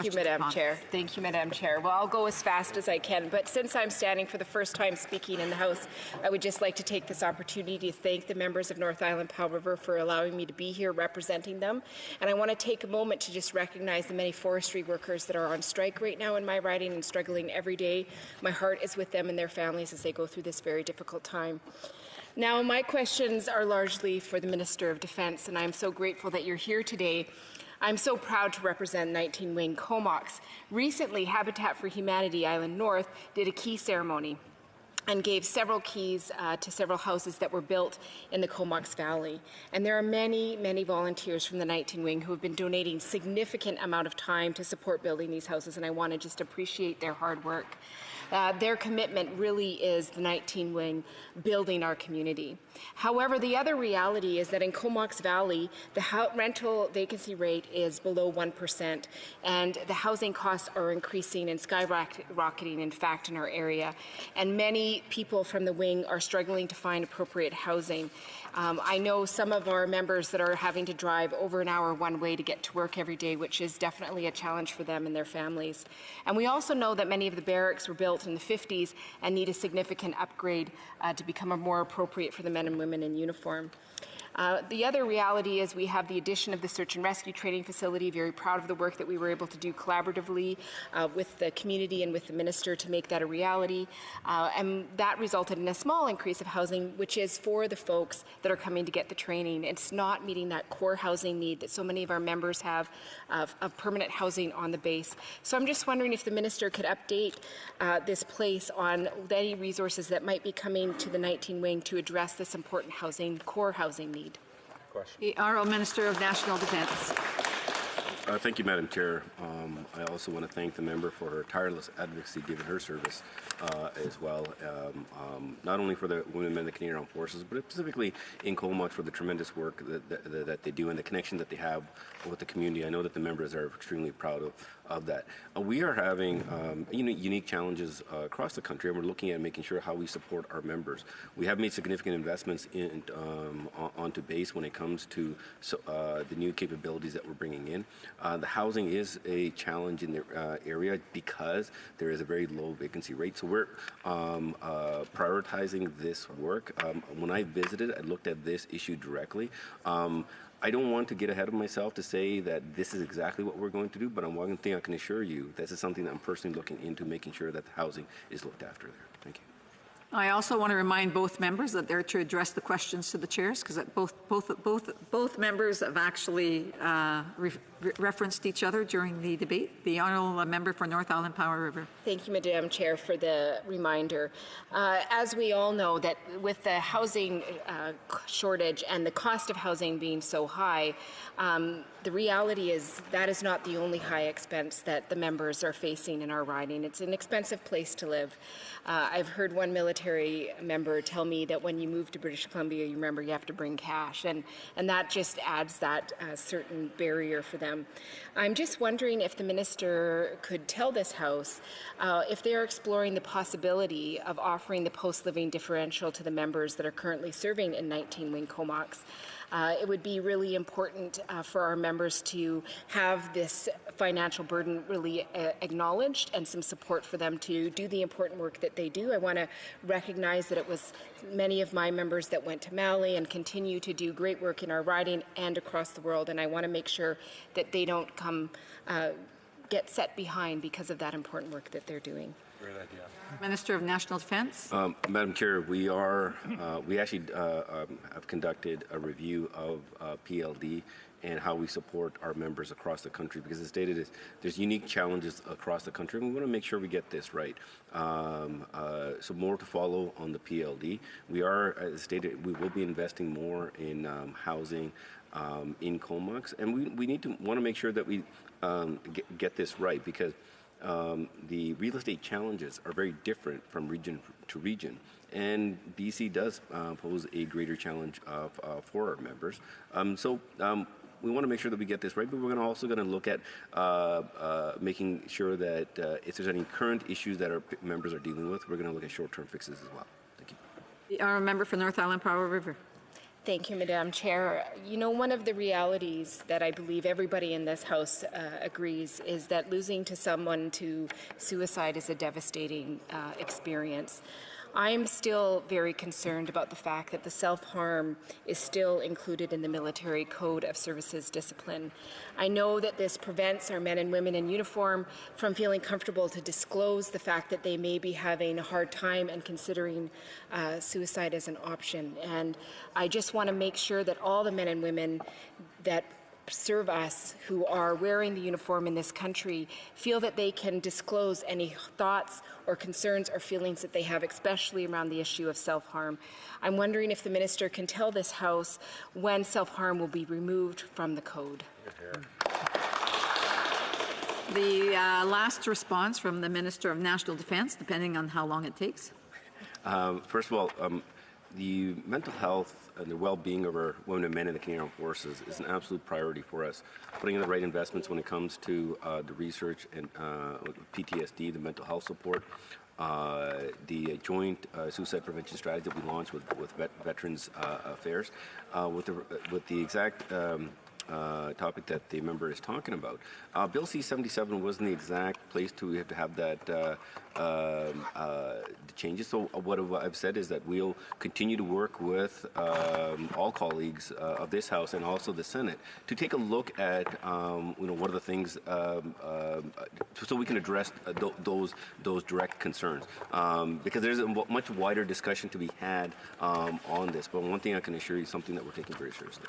Thank you, Madam Chair. Thank you, Madam Chair. Well, I'll go as fast as I can, but since I'm standing for the first time speaking in the House, I would just like to take this opportunity to thank the members of North Island Powell River for allowing me to be here representing them. And I want to take a moment to just recognize the many forestry workers that are on strike right now in my riding and struggling every day. My heart is with them and their families as they go through this very difficult time. Now, my questions are largely for the Minister of Defence, and I'm so grateful that you're here today. I'm so proud to represent 19 Wing Comox. Recently, Habitat for Humanity Island North did a key ceremony and gave several keys to several houses that were built in the Comox Valley. And there are many, many volunteers from the 19 Wing who have been donating significant amount of time to support building these houses, and I want to just appreciate their hard work. Their commitment really is the 19 Wing building our community. However, the other reality is that in Comox Valley, the rental vacancy rate is below 1%, and the housing costs are increasing and skyrocketing, in fact, in our area. And many people from the Wing are struggling to find appropriate housing. I know some of our members that are having to drive over an hour one way to get to work every day, which is definitely a challenge for them and their families. And we also know that many of the barracks were built in the 50s and need a significant upgrade to become more appropriate for the men and women in uniform. The other reality is we have the addition of the search and rescue training facility. Very proud of the work that we were able to do collaboratively with the community and with the minister to make that a reality. And that resulted in a small increase of housing, which is for the folks that are coming to get the training. It's not meeting that core housing need that so many of our members have of permanent housing on the base. So I'm just wondering if the minister could update this place on any resources that might be coming to the 19 Wing to address this important core housing need. Question. The Honourable Minister of National Defence. Thank you, Madam Chair. I also want to thank the member for her tireless advocacy given her service as well, not only for the women and men of the Canadian Armed Forces, but specifically in Comox for the tremendous work that they do and the connection that they have with the community. I know that the members are extremely proud of that. We are having unique challenges across the country, and we're looking at making sure how we support our members. We have made significant investments onto base when it comes to the new capabilities that we're bringing in. The housing is a challenge in the area because there is a very low vacancy rate. So we're prioritizing this work. When I visited, I looked at this issue directly. I don't want to get ahead of myself to say that this is exactly what we're going to do, but one thing I can assure you, this is something that I'm personally looking into, making sure that the housing is looked after there. Thank you. I also want to remind both members that they're to address the questions to the chairs, because both members have actually referenced each other during the debate. The Honourable Member for North Island Powell River. Thank you, Madam Chair, for the reminder. As we all know, that with the housing shortage and the cost of housing being so high, the reality is that is not the only high expense that the members are facing in our riding. It's an expensive place to live. I've heard one military member tell me that when you move to British Columbia, you remember you have to bring cash, and that just adds that certain barrier for them. I'm just wondering if the minister could tell this House if they are exploring the possibility of offering the post-living differential to the members that are currently serving in 19 Wing Comox. It would be really important for our members to have this financial burden really acknowledged and some support for them to do the important work that they do. I want to recognize that it was many of my members that went to Mali and continue to do great work in our riding and across the world, and I want to make sure that they don't get set behind because of that important work that they're doing. Great idea. Minister of National Defence. Madam Chair, we actually have conducted a review of PLD and how we support our members across the country, because as stated, there's unique challenges across the country, and we want to make sure we get this right. So more to follow on the PLD. We are, as stated, we will be investing more in housing in Comox, and we want to make sure that we get this right, because the real estate challenges are very different from region to region, and BC does pose a greater challenge for our members. We want to make sure that we get this right, but we're also going to look at making sure that if there's any current issues that our members are dealing with, we're going to look at short-term fixes as well. Thank you. The Honourable Member for North Island Powell River. Thank you, Madam Chair. You know, one of the realities that I believe everybody in this House agrees is that losing to someone to suicide is a devastating experience. I'm still very concerned about the fact that the self-harm is still included in the Military Code of Services Discipline. I know that this prevents our men and women in uniform from feeling comfortable to disclose the fact that they may be having a hard time and considering suicide as an option. And I just want to make sure that all the men and women that serve us who are wearing the uniform in this country feel that they can disclose any thoughts or concerns or feelings that they have, especially around the issue of self-harm. I'm wondering if the minister can tell this House when self-harm will be removed from the code. The last response from the Minister of National Defence, depending on how long it takes. First of all, the mental health and the well-being of our women and men in the Canadian Armed Forces is an absolute priority for us. Putting in the right investments when it comes to the research and PTSD, the mental health support, the joint suicide prevention strategy that we launched with Veterans Affairs, with the exact topic that the member is talking about. Bill C-77 wasn't the exact place to have that changes. So what I've said is that we'll continue to work with all colleagues of this House and also the Senate to take a look at what are the things so we can address those direct concerns, because there's a much wider discussion to be had on this. But one thing I can assure you is something that we're taking very seriously.